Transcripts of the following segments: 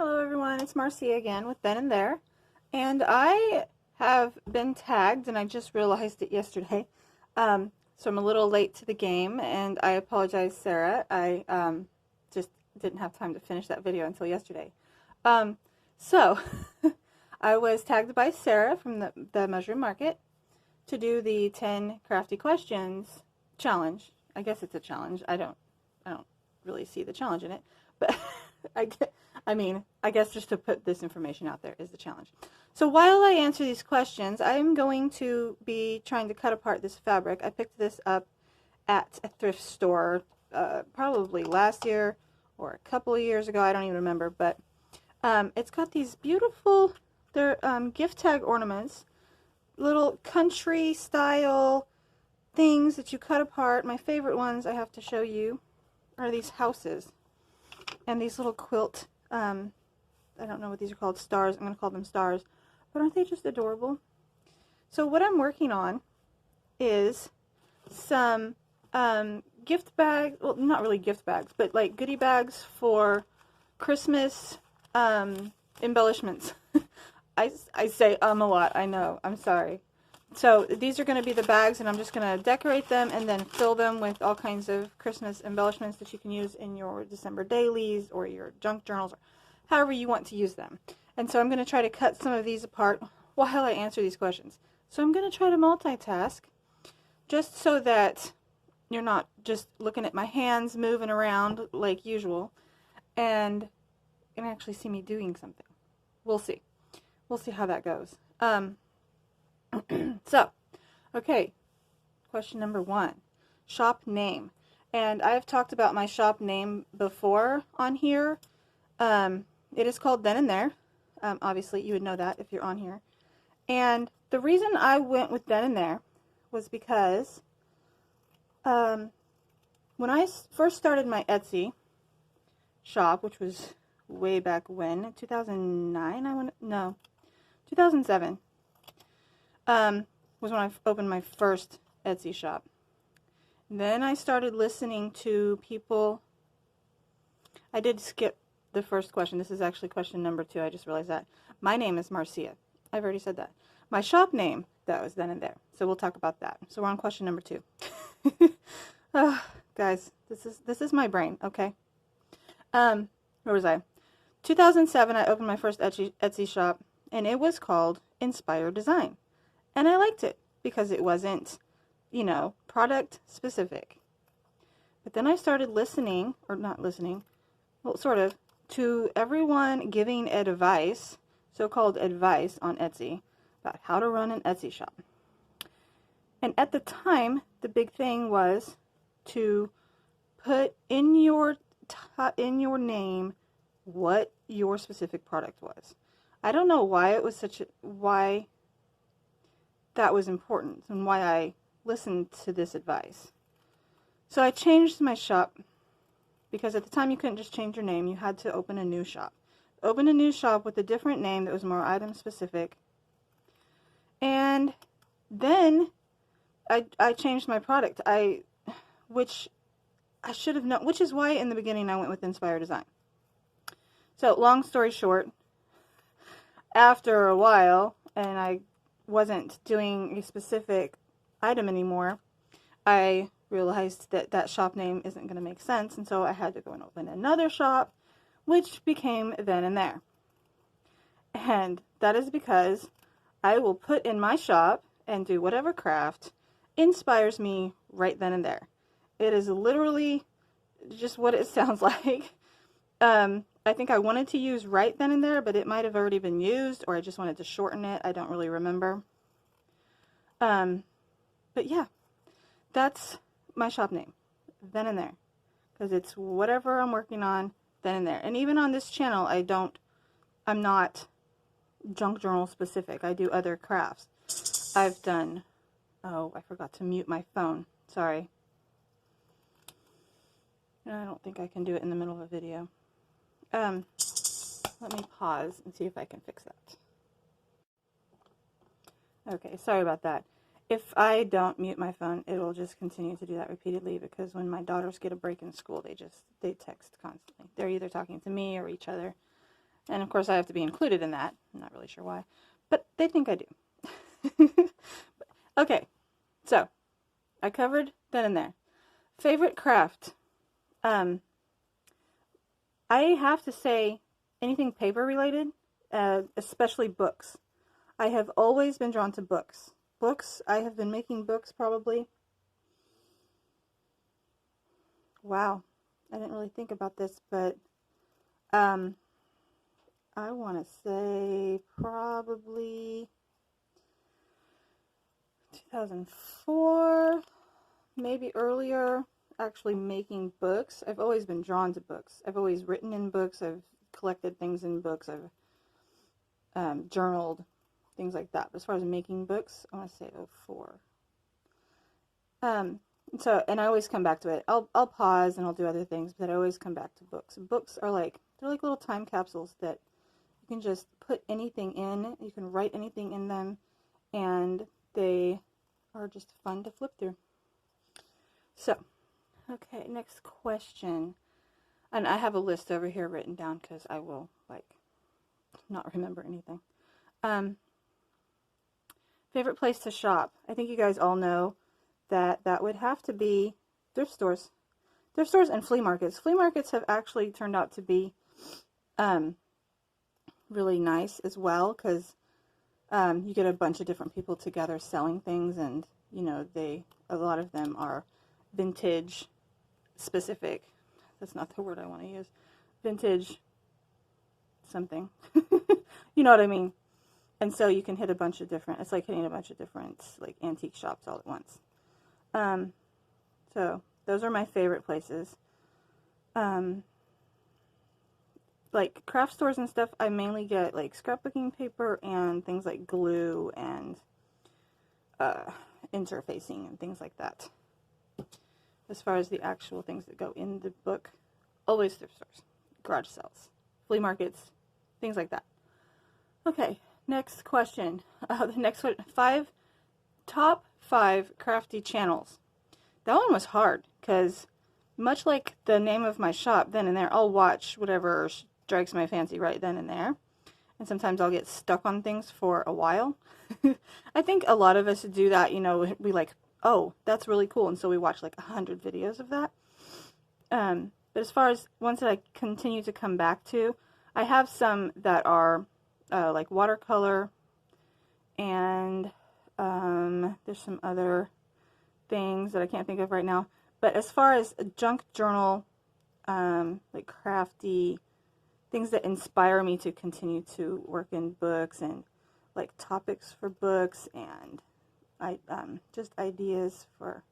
Hello everyone, it's Marcia again with Then&There, and I have been tagged, and I just realized it yesterday, so I'm a little late to the game, and I apologize, Sarah. I just didn't have time to finish that video until yesterday. So I was tagged by Sarah from the Mushroom Market to do the 10 crafty questions challenge. I guess it's a challenge. I don't really see the challenge in it, but I guess just to put this information out there is the challenge. So while I answer these questions, I'm going to be trying to cut apart this fabric. I picked this up at a thrift store probably last year or a couple of years ago. I don't even remember, but it's got these beautiful, they're gift tag ornaments, little country style things that you cut apart. My favorite ones I have to show you are these houses and these little quilt, I don't know what these are called, stars. I'm going to call them stars, but aren't they just adorable? So what I'm working on is some gift bags, well, not really gift bags, but like goodie bags for Christmas embellishments. I say a lot, I know, I'm sorry. So these are going to be the bags, and I'm just going to decorate them and then fill them with all kinds of Christmas embellishments that you can use in your December dailies or your junk journals, or however you want to use them. And so I'm going to try to cut some of these apart while I answer these questions. So I'm going to try to multitask just so that you're not just looking at my hands moving around like usual, and you can actually see me doing something. We'll see. We'll see how that goes. So, okay, question number 1, shop name. And I've talked about my shop name before on here. It is called Then&There. Obviously, you would know that if you're on here. And the reason I went with Then&There was because when I first started my Etsy shop, which was way back when, 2009, 2007. Was when I opened my first Etsy shop. Then I started listening to people. I did skip the first question. This is actually question number 2. I just realized that. My name is Marcia. I've already said that. My shop name, though, is Then&There. So we'll talk about that. So we're on question number 2. Oh, guys, this is my brain, okay? Where was I? 2007, I opened my first Etsy shop, and it was called Inspire Design. And I liked it because it wasn't, product specific. But then I started listening, or not listening, well, sort of, to everyone giving advice, so-called advice on Etsy, about how to run an Etsy shop. And at the time, the big thing was to put in your name what your specific product was. I don't know why it was why that was important and why I listened to this advice. So I changed my shop because at the time you couldn't just change your name. You had to open a new shop. Open a new shop with a different name that was more item specific. And then I changed my product, which I should have known, which is why in the beginning I went with Inspire Design. So long story short, after a while, and I wasn't doing a specific item anymore, I realized that that shop name isn't going to make sense, and so I had to go and open another shop, which became Then&There. And that is because I will put in my shop and do whatever craft inspires me right then and there. It is literally just what it sounds like. I think I wanted to use right then and there, but it might have already been used, or I just wanted to shorten it. I don't really remember. But yeah, that's my shop name, Then&There, because it's whatever I'm working on, Then&There. And even on this channel, I'm not junk journal specific. I do other crafts. I've done, oh, I forgot to mute my phone. Sorry. I don't think I can do it in the middle of a video. Let me pause and see if I can fix that. Okay, sorry about that. If I don't mute my phone, it will just continue to do that repeatedly, because when my daughters get a break in school, they text constantly. They're either talking to me or each other. And of course I have to be included in that. I'm not really sure why, but they think I do. Okay, so I covered Then and There. Favorite craft. I have to say anything paper related, especially books. I have always been drawn to books. I have been making books probably. Wow, I didn't really think about this, but I want to say probably 2004, maybe earlier, actually making books. I've always been drawn to books. I've always written in books. I've collected things in books. I've journaled, things like that. But as far as making books, I want to say 04. So, and I always come back to it. I'll pause and I'll do other things, but I always come back to books. Books are like, they're like little time capsules that you can just put anything in. You can write anything in them, and they are just fun to flip through. So, okay, next question. And I have a list over here written down because I will, like, not remember anything. Favorite place to shop. I think you guys all know that would have to be thrift stores. Thrift stores and flea markets. Flea markets have actually turned out to be really nice as well, because you get a bunch of different people together selling things, and you know, a lot of them are vintage specific. That's not the word I want to use. Vintage something. You know what I mean? And so you can hit a bunch of different, it's like hitting a bunch of different like antique shops all at once. So those are my favorite places. Like craft stores and stuff, I mainly get like scrapbooking paper and things like glue and interfacing and things like that. As far as the actual things that go in the book, always thrift stores, garage sales, flea markets, things like that. Okay, next question. The next one, top 5 crafty channels. That one was hard because, much like the name of my shop, Then and There, I'll watch whatever strikes my fancy right then and there. And sometimes I'll get stuck on things for a while. I think a lot of us do that, you know, we like, oh, that's really cool, and so we watch like 100 videos of that. But as far as ones that I continue to come back to, I have some that are like watercolor, and there's some other things that I can't think of right now. But as far as a junk journal, like crafty, things that inspire me to continue to work in books, and like topics for books, and just ideas for,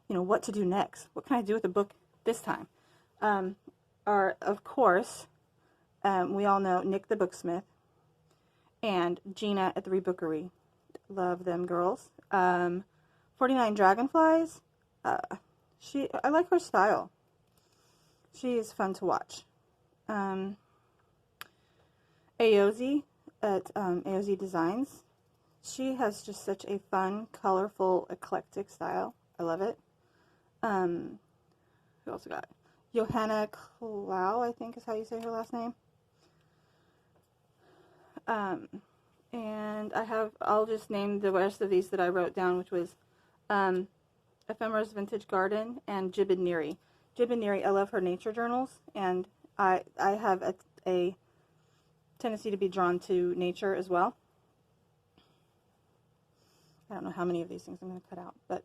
you know, what to do next. What can I do with a book this time? Are, of course, we all know Nick the Booksmith and Gina at the Rebookery. Love them girls. 49 Dragonflies. I like her style. She is fun to watch. Aozi at Aozi Designs. She has just such a fun, colorful, eclectic style. I love it. Who else got? Johanna Klau, I think is how you say her last name. And I'll just name the rest of these that I wrote down, which was Ephemera's Vintage Garden and Jib and Neary. Jib and Neary, I love her nature journals, and I have a tendency to be drawn to nature as well. I don't know how many of these things I'm going to cut out, but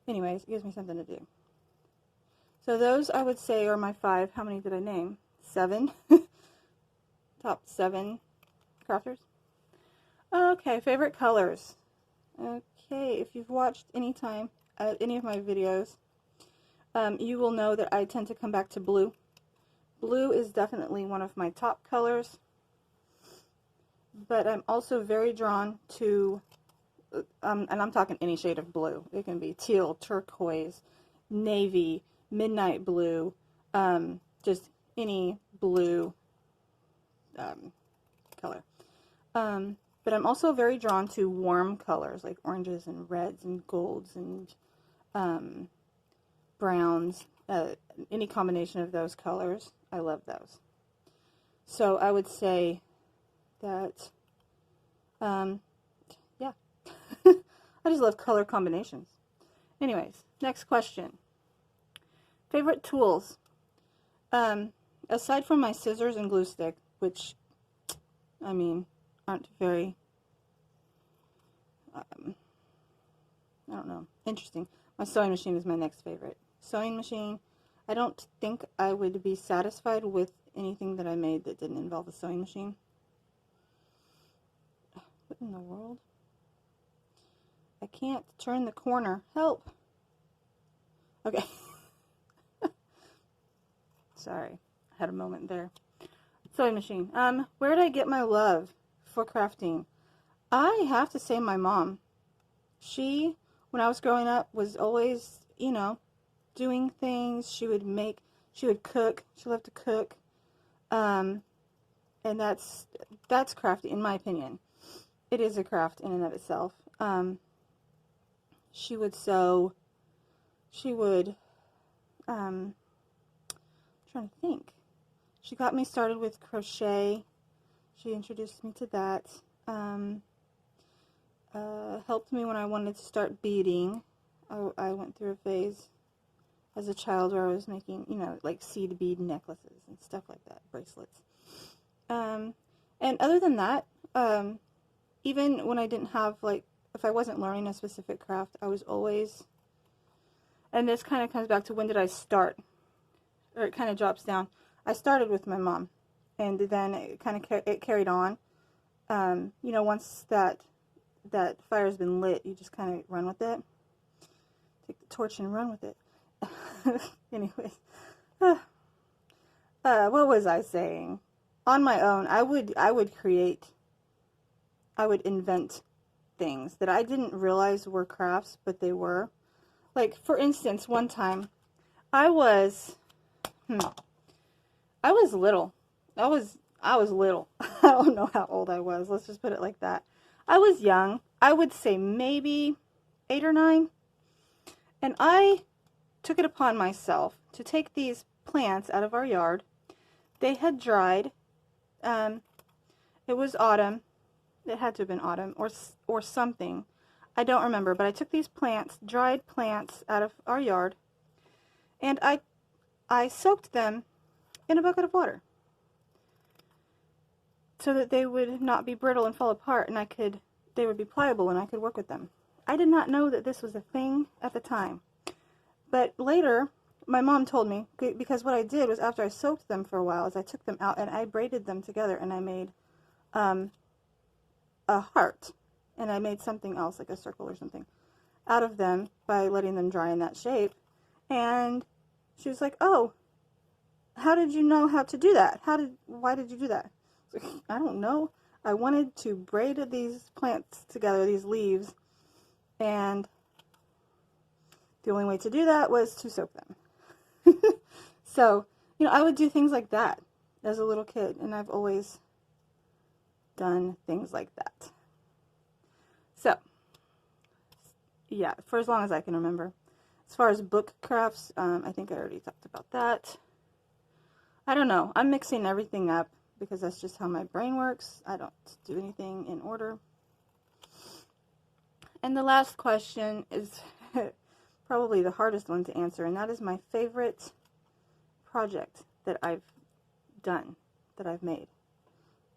anyways, it gives me something to do. So those, I would say, are my 5. How many did I name? 7. Top 7 crafters. Okay, favorite colors. Okay, if you've watched any of my videos, you will know that I tend to come back to blue. Blue is definitely one of my top colors, but I'm also very drawn to, and I'm talking any shade of blue. It can be teal, turquoise, navy, midnight blue, just any blue color. But I'm also very drawn to warm colors like oranges and reds and golds and browns. Any combination of those colors, I love those. So I would say that, yeah. I just love color combinations. Anyways, next question. Favorite tools? Aside from my scissors and glue stick, which, I mean, aren't very, I don't know, interesting. My sewing machine is my next favorite. Sewing machine, I don't think I would be satisfied with anything that I made that didn't involve a sewing machine. What in the world? I can't turn the corner. Help! Okay. Sorry, I had a moment there. Sewing machine. Where did I get my love for crafting? I have to say my mom. She, when I was growing up, was always, you know, doing things. She would cook. She loved to cook. And that's crafty, in my opinion. It is a craft in and of itself. She would sew. She would, I'm trying to think. She got me started with crochet. She introduced me to that. Helped me when I wanted to start beading. I went through a phase as a child where I was making, you know, like seed bead necklaces and stuff like that, bracelets. And other than that, even when I didn't have, like, if I wasn't learning a specific craft, I was always, and this kind of comes back to when did I start, or it kind of drops down. I started with my mom, and then it kind of carried on. You know, once that fire's been lit, you just kind of run with it. Take the torch and run with it. Anyways, what was I saying? On my own, I would invent things that I didn't realize were crafts, but they were. Like, for instance, one time, I was little. I was little. I don't know how old I was. Let's just put it like that. I was young. I would say maybe 8 or 9. And I took it upon myself to take these plants out of our yard. They had dried. It was autumn. It had to have been autumn or something. I don't remember, but I took these plants, dried plants, out of our yard, and I soaked them in a bucket of water so that they would not be brittle and fall apart, and they would be pliable and I could work with them. I did not know that this was a thing at the time. But later, my mom told me, because what I did was after I soaked them for a while, is I took them out and I braided them together and I made a heart. And I made something else, like a circle or something, out of them by letting them dry in that shape. And she was like, oh, how did you know how to do that? Why did you do that? I was like, I don't know. I wanted to braid these plants together, these leaves, and the only way to do that was to soak them. So, you know, I would do things like that as a little kid, and I've always done things like that. So, yeah, for as long as I can remember. As far as book crafts, I think I already talked about that. I don't know. I'm mixing everything up because that's just how my brain works. I don't do anything in order. And the last question is probably the hardest one to answer, and that is my favorite project that I've done, that I've made.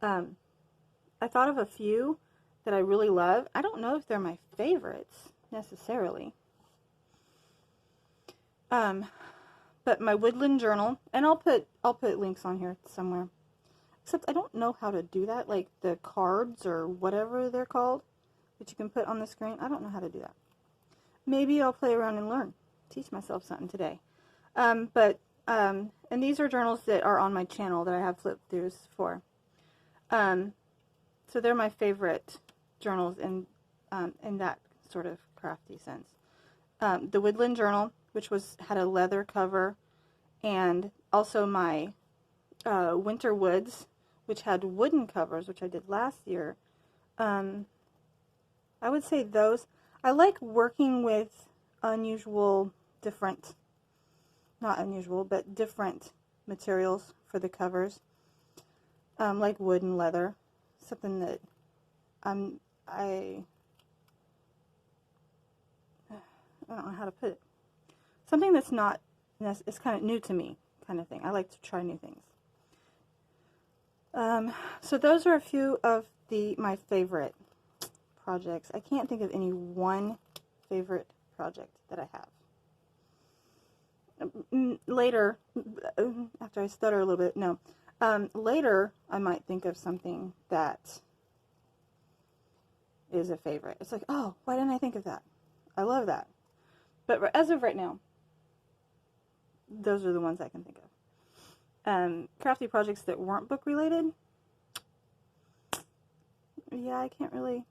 I thought of a few that I really love. I don't know if they're my favorites necessarily. But my woodland journal, and I'll put links on here somewhere. Except I don't know how to do that, like the cards or whatever they're called that you can put on the screen. I don't know how to do that. Maybe I'll play around and learn. Teach myself something today. And these are journals that are on my channel that I have flip throughs for. So they're my favorite journals in that sort of crafty sense. The Woodland Journal, which had a leather cover, and also my Winter Woods, which had wooden covers, which I did last year. I would say those. I like working with different materials for the covers. like wood and leather, something that I don't know how to put it. Something that's not, it's kind of new to me, kind of thing. I like to try new things. So those are a few of my favorite projects. I can't think of any one favorite project that I have. Later, after I stutter a little bit, no. Later, I might think of something that is a favorite. It's like, oh, why didn't I think of that? I love that. But as of right now, those are the ones I can think of. Crafty projects that weren't book related. Yeah, I can't really.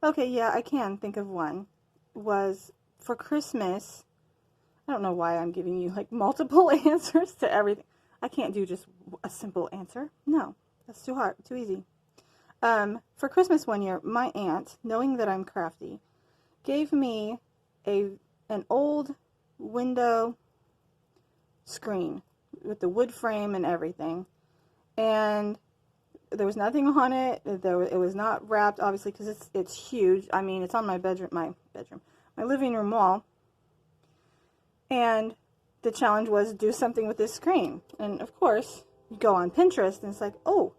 Okay, yeah, I can think of one. Was for Christmas. I don't know why I'm giving you like multiple answers to everything. I can't do just a simple answer. No, that's too hard, too easy. For Christmas one year, my aunt, knowing that I'm crafty, gave me an old window screen with the wood frame and everything, and there was nothing on it. It was not wrapped, obviously, because it's huge. I mean, it's on my living room wall. And the challenge was do something with this screen. And of course, you go on Pinterest and it's like, oh,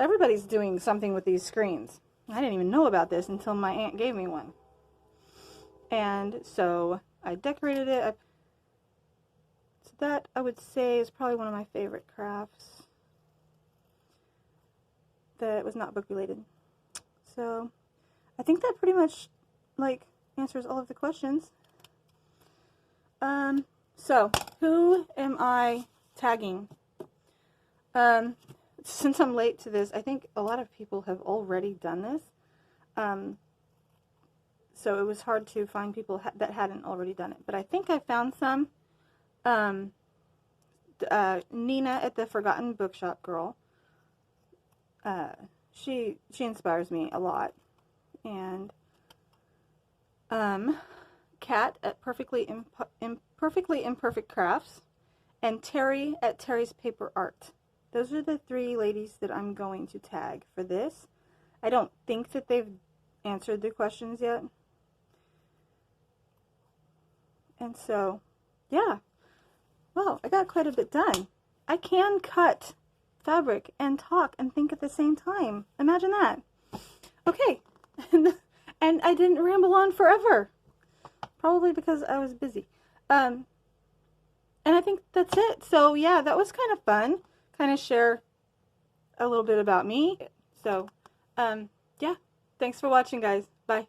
everybody's doing something with these screens. I didn't even know about this until my aunt gave me one. And so I decorated it. So that, I would say, is probably one of my favorite crafts that was not book related. So I think that pretty much like answers all of the questions. So who am I tagging? Since I'm late to this, I think a lot of people have already done this. So it was hard to find people that hadn't already done it. But I think I found some. Nina at the Forgotten Bookshop Girl. She inspires me a lot. And Kat at Perfectly Imperfect Crafts, and Terry at Terry's Paper Art. Those are the three ladies that I'm going to tag for this. I don't think that they've answered the questions yet. And so, yeah. Well, I got quite a bit done. I can cut fabric and talk and think at the same time. Imagine that. Okay. And I didn't ramble on forever. Probably because I was busy. And I think that's it. So yeah, that was kind of fun. Kind of share a little bit about me. So, yeah. Thanks for watching, guys. Bye.